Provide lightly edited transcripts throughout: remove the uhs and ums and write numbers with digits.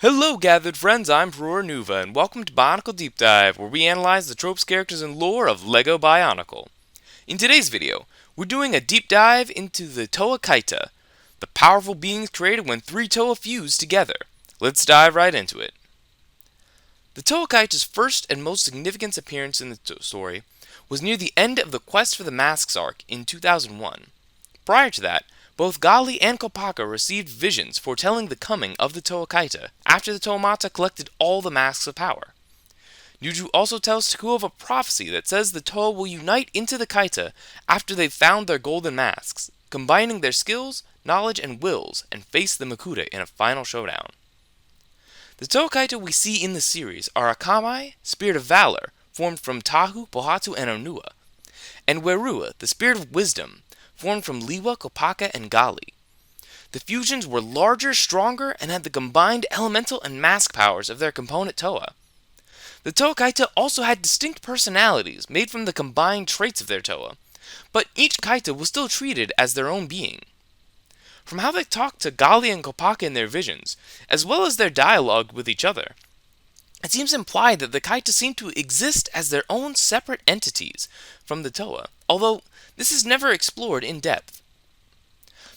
Hello, gathered friends, I'm Toa Nui, and welcome to Bionicle Deep Dive, where we analyze the tropes, characters, and lore of LEGO Bionicle. In today's video, we're doing a deep dive into the Toa Kaita, the powerful beings created when three Toa fuse together. Let's dive right into it. The Toa Kaita's first and most significant appearance in the story was near the end of the Quest for the Masks arc in 2001. Prior to that, both Gali and Kopaka received visions foretelling the coming of the Toa Kaita after the Toamata collected all the masks of power. Nuju also tells Taku of a prophecy that says the Toa will unite into the Kaita after they've found their golden masks, combining their skills, knowledge, and wills, and face the Makuta in a final showdown. The Toa Kaita we see in the series are Akamai, Spirit of Valor, formed from Tahu, Pohatu, and Onua, and Wairuha, the Spirit of Wisdom, formed from Liwa, Kopaka, and Gali. The fusions were larger, stronger, and had the combined elemental and mask powers of their component Toa. The Toa Kaita also had distinct personalities made from the combined traits of their Toa, but each Kaita was still treated as their own being. From how they talked to Gali and Kopaka in their visions, as well as their dialogue with each other, it seems implied that the Kaita seem to exist as their own separate entities from the Toa, although this is never explored in depth.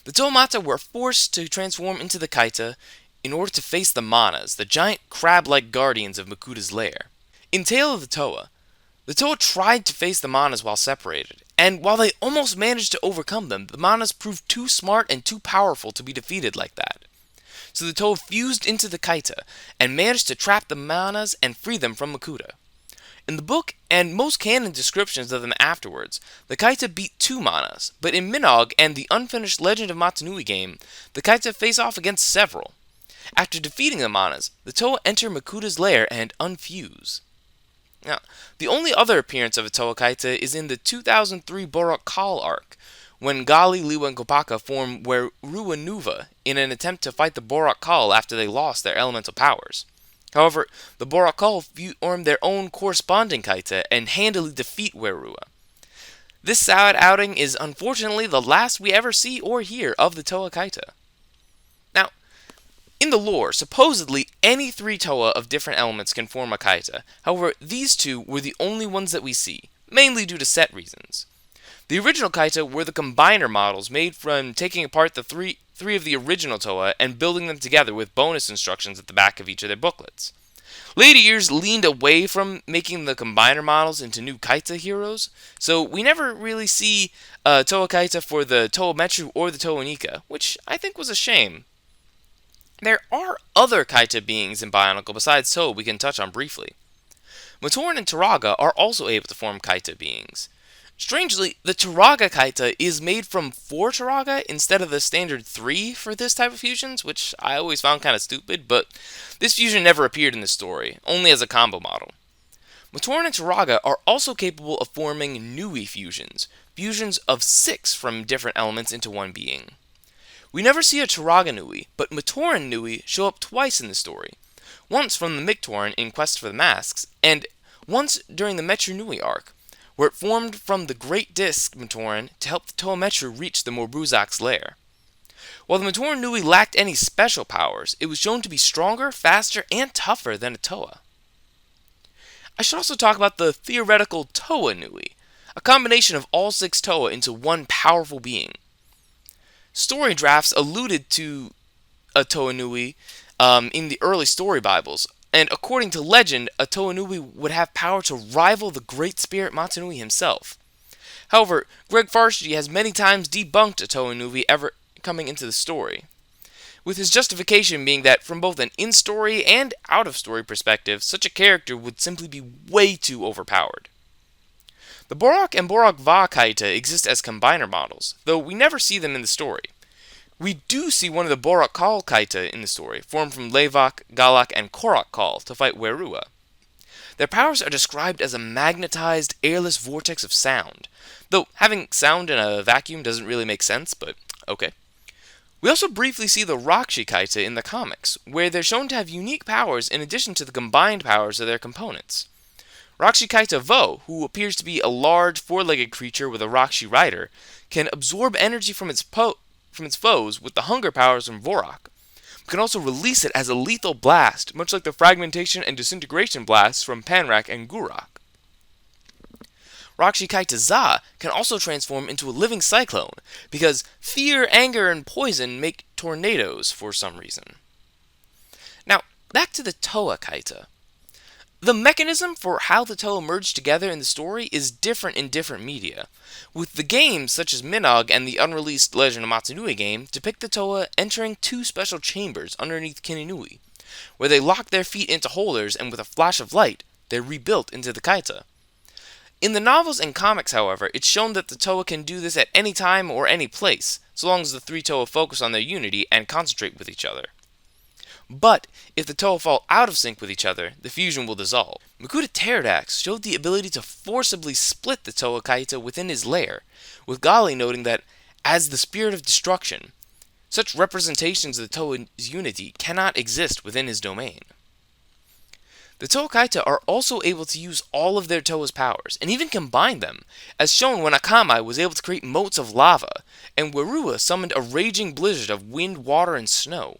The Toamata were forced to transform into the Kaita in order to face the Manas, the giant crab-like guardians of Makuta's lair. In Tale of the Toa tried to face the Manas while separated, and while they almost managed to overcome them, the Manas proved too smart and too powerful to be defeated like that. So the Toa fused into the Kaita and managed to trap the Manas and free them from Makuta. In the book, and most canon descriptions of them afterwards, the Kaita beat two Manas, but in Minog and the unfinished Legend of Motunui game, the Kaita face off against several. After defeating the Manas, the Toa enter Makuta's lair and unfuse. Now, the only other appearance of a Toa Kaita is in the 2003 Bohrok arc, when Gali, Liwa, and Kopaka form Wairuha Nuva in an attempt to fight the Bohrok after they lost their elemental powers. However, the Bohrok form their own corresponding Kaita and handily defeat Wairuha. This sad outing is unfortunately the last we ever see or hear of the Toa Kaita. Now, in the lore, supposedly any three Toa of different elements can form a Kaita. However, these two were the only ones that we see, mainly due to set reasons. The original Kaita were the combiner models made from taking apart the three of the original Toa and building them together with bonus instructions at the back of each of their booklets. Later years leaned away from making the combiner models into new Kaita heroes, so we never really see Toa Kaita for the Toa Metru or the Toa Nika, which I think was a shame. There are other Kaita beings in Bionicle besides Toa we can touch on briefly. Matoran and Turaga are also able to form Kaita beings. Strangely, the Turaga Kaita is made from 4 Turaga instead of the standard 3 for this type of fusions, which I always found kind of stupid, but this fusion never appeared in the story, only as a combo model. Matoran and Turaga are also capable of forming Nui fusions, fusions of 6 from different elements into one being. We never see a Turaga Nui, but Matoran Nui show up twice in the story, once from the Mictoran in Quest for the Masks, and once during the Metru Nui arc, where it formed from the Great Disk Matoran to help the Toa Metru reach the Morbuzak's lair. While the Matoran Nui lacked any special powers, it was shown to be stronger, faster, and tougher than a Toa. I should also talk about the theoretical Toa Nui, a combination of all 6 Toa into one powerful being. Story drafts alluded to a Toa Nui in the early story Bibles, and according to legend, a Toa Nui would have power to rival the Great Spirit Motunui himself. However, Greg Farschi has many times debunked a Toa Nui ever coming into the story, with his justification being that from both an in-story and out-of-story perspective, such a character would simply be way too overpowered. The Bohrok and Bohrok Kaita exist as combiner models, though we never see them in the story. We do see one of the Bohrok Kaita in the story, formed from Levak, Galak, and Korok to fight Wairuha. Their powers are described as a magnetized, airless vortex of sound, though having sound in a vacuum doesn't really make sense, but okay. We also briefly see the Rahkshi Kaita in the comics, where they're shown to have unique powers in addition to the combined powers of their components. Rahkshi Kaita Vo, who appears to be a large four-legged creature with a Rahkshi rider, can absorb energy from its foes with the hunger powers from Bohrok, We can also release it as a lethal blast, much like the fragmentation and disintegration blasts from Panrak and Gurok. Rahkshi Kaita Za can also transform into a living cyclone, because fear, anger, and poison make tornadoes for some reason. Now, back to the Toa Kaita. The mechanism for how the Toa merge together in the story is different in different media, with the games such as Minog and the unreleased Legend of Matsunui game depict the Toa entering two special chambers underneath Kininui, where they lock their feet into holders and with a flash of light, they're rebuilt into the Kaita. In the novels and comics, however, it's shown that the Toa can do this at any time or any place, so long as the three Toa focus on their unity and concentrate with each other. But if the Toa fall out of sync with each other, the fusion will dissolve. Makuta Pterodax showed the ability to forcibly split the Toa Kaita within his lair, with Gali noting that, as the spirit of destruction, such representations of the Toa's unity cannot exist within his domain. The Toa Kaita are also able to use all of their Toa's powers, and even combine them, as shown when Akamai was able to create motes of lava, and Wairuha summoned a raging blizzard of wind, water, and snow.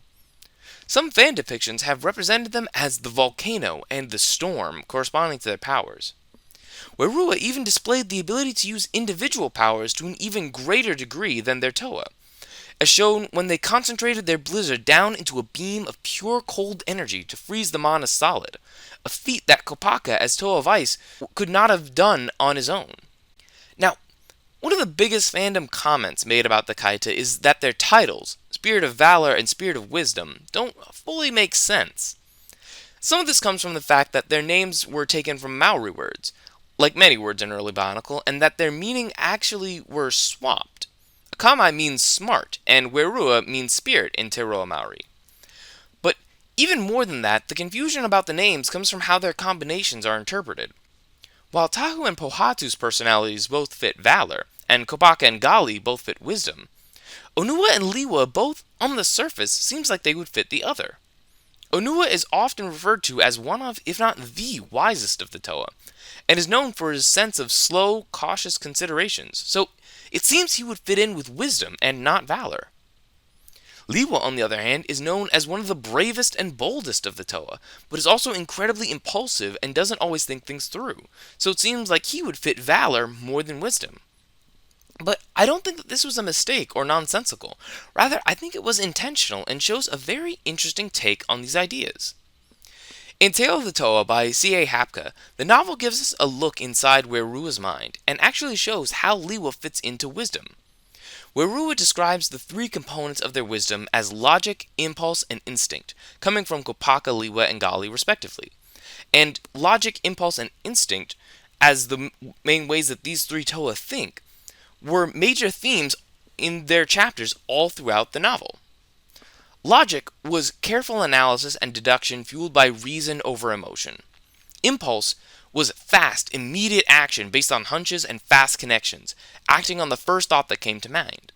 Some fan depictions have represented them as the volcano and the storm, corresponding to their powers. Wairuha even displayed the ability to use individual powers to an even greater degree than their Toa, as shown when they concentrated their blizzard down into a beam of pure cold energy to freeze the mana solid, a feat that Kopaka as Toa of Ice could not have done on his own. Now, one of the biggest fandom comments made about the Kaita is that their titles, Spirit of Valor and Spirit of Wisdom, don't fully make sense. Some of this comes from the fact that their names were taken from Maori words, like many words in early Bionicle, and that their meaning actually were swapped. Akamai means smart, and Wairuha means spirit in Te Roa Maori. But even more than that, the confusion about the names comes from how their combinations are interpreted. While Tahu and Pohatu's personalities both fit Valor, and Kopaka and Gali both fit Wisdom, Onua and Liwa both, on the surface, seems like they would fit the other. Onua is often referred to as one of, if not the wisest of the Toa, and is known for his sense of slow, cautious considerations, so it seems he would fit in with Wisdom and not Valor. Liwa, on the other hand, is known as one of the bravest and boldest of the Toa, but is also incredibly impulsive and doesn't always think things through, so it seems like he would fit Valor more than Wisdom. But I don't think that this was a mistake or nonsensical. Rather, I think it was intentional and shows a very interesting take on these ideas. In Tale of the Toa by C.A. Hapka, the novel gives us a look inside Wairuha's mind, and actually shows how Liwa fits into Wisdom. Wairuha describes the three components of their wisdom as logic, impulse, and instinct, coming from Kopaka, Liwa, and Gali respectively. And logic, impulse, and instinct, as the main ways that these three Toa think, were major themes in their chapters all throughout the novel. Logic was careful analysis and deduction fueled by reason over emotion. Impulse was fast, immediate action based on hunches and fast connections, acting on the first thought that came to mind.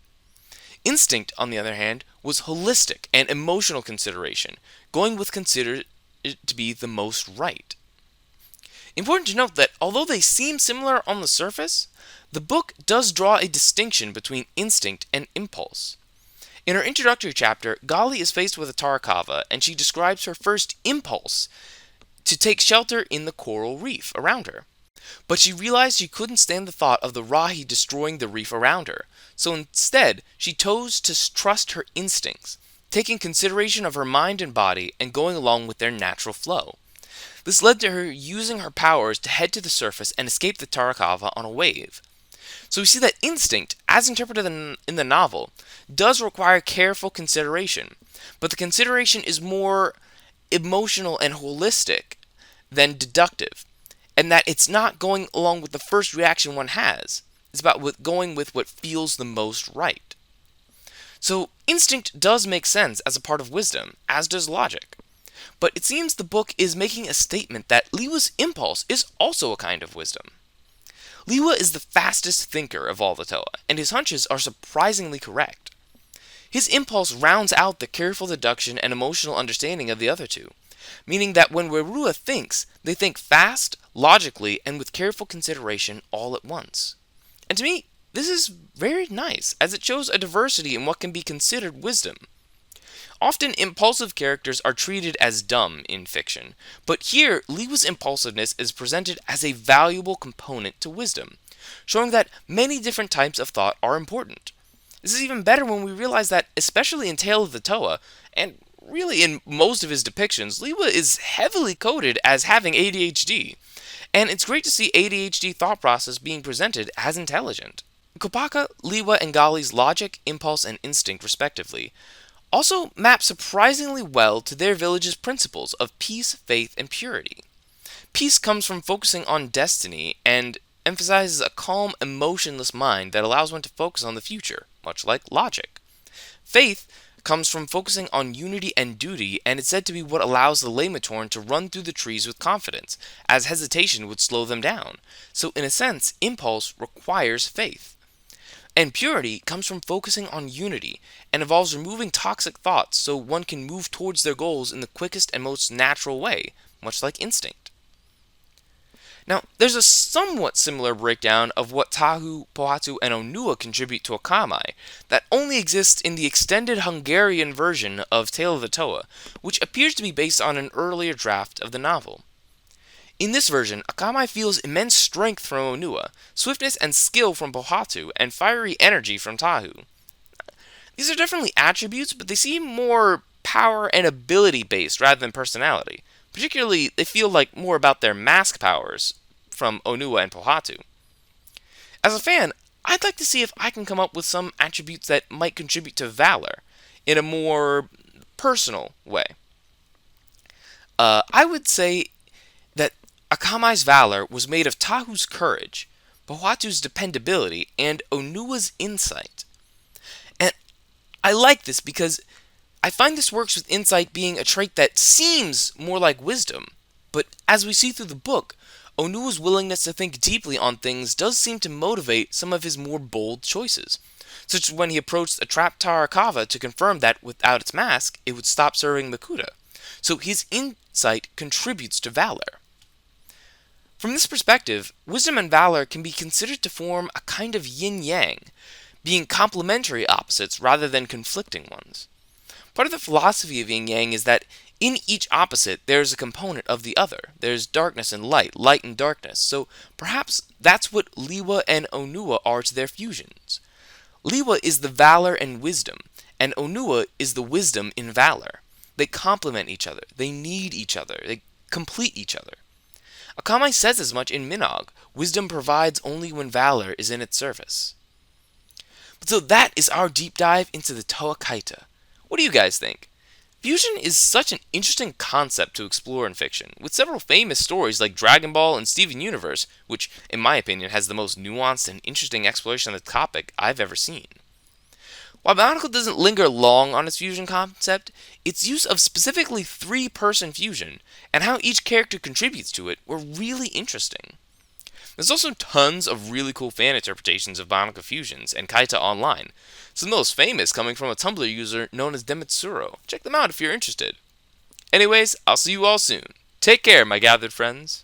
Instinct, on the other hand, was holistic and emotional consideration, going with considered to be the most right. Important to note that although they seem similar on the surface, the book does draw a distinction between instinct and impulse. In her introductory chapter, Gali is faced with a Tarakava, and she describes her first impulse to take shelter in the coral reef around her. But she realized she couldn't stand the thought of the Rahi destroying the reef around her, so instead she chose to trust her instincts, taking consideration of her mind and body and going along with their natural flow. This led to her using her powers to head to the surface and escape the Tarakava on a wave. So we see that instinct, as interpreted in the novel, does require careful consideration, but the consideration is more emotional and holistic than deductive, and that it's not going along with the first reaction one has. It's about going with what feels the most right. So instinct does make sense as a part of wisdom, as does logic. But it seems the book is making a statement that Liwa's impulse is also a kind of wisdom. Liwa is the fastest thinker of all the Toa, and his hunches are surprisingly correct. His impulse rounds out the careful deduction and emotional understanding of the other two, meaning that when Wairuha thinks, they think fast, logically, and with careful consideration all at once. And to me, this is very nice, as it shows a diversity in what can be considered wisdom. Often, impulsive characters are treated as dumb in fiction, but here, Liwa's impulsiveness is presented as a valuable component to wisdom, showing that many different types of thought are important. This is even better when we realize that, especially in Tale of the Toa, and really in most of his depictions, Liwa is heavily coded as having ADHD, and it's great to see ADHD thought process being presented as intelligent. Kopaka, Liwa, and Gali's logic, impulse, and instinct, respectively, also map surprisingly well to their village's principles of peace, faith, and purity. Peace comes from focusing on destiny and emphasizes a calm, emotionless mind that allows one to focus on the future, much like logic. Faith comes from focusing on unity and duty, and it's said to be what allows the Laymatorn to run through the trees with confidence, as hesitation would slow them down. So, in a sense, impulse requires faith. And purity comes from focusing on unity and involves removing toxic thoughts so one can move towards their goals in the quickest and most natural way, much like instinct. Now, there's a somewhat similar breakdown of what Tahu, Pohatu, and Onua contribute to Akamai that only exists in the extended Hungarian version of Tale of the Toa, which appears to be based on an earlier draft of the novel. In this version, Akamai feels immense strength from Onua, swiftness and skill from Pohatu, and fiery energy from Tahu. These are definitely attributes, but they seem more power and ability based rather than personality. Particularly, they feel like more about their mask powers from Onua and Pohatu. As a fan, I'd like to see if I can come up with some attributes that might contribute to valor in a more personal way. I would say that Akamai's valor was made of Tahu's courage, Pohatu's dependability, and Onua's insight. And I like this because I find this works with insight being a trait that seems more like wisdom, but as we see through the book, Onua's willingness to think deeply on things does seem to motivate some of his more bold choices, such as when he approached a trapped Tarakava to confirm that without its mask, it would stop serving Makuta. So his insight contributes to valor. From this perspective, wisdom and valor can be considered to form a kind of yin-yang, being complementary opposites rather than conflicting ones. Part of the philosophy of yin-yang is that in each opposite there is a component of the other. There's darkness and light, light and darkness, so perhaps that's what Liwa and Onua are to their fusions. Liwa is the valor and wisdom, and Onua is the wisdom in valor. They complement each other, they need each other, they complete each other. Akamai says as much in Minog, wisdom provides only when valor is in its service. But so that is our deep dive into the Toa Kaita. What do you guys think? Fusion is such an interesting concept to explore in fiction, with several famous stories like Dragon Ball and Steven Universe, which, in my opinion, has the most nuanced and interesting exploration of the topic I've ever seen. While Bionicle doesn't linger long on its fusion concept, its use of specifically three-person fusion, and how each character contributes to it, were really interesting. There's also tons of really cool fan interpretations of Bionicle fusions and Kaita online, some of the most famous coming from a Tumblr user known as Demitsuro. Check them out if you're interested. Anyways, I'll see you all soon. Take care, my gathered friends.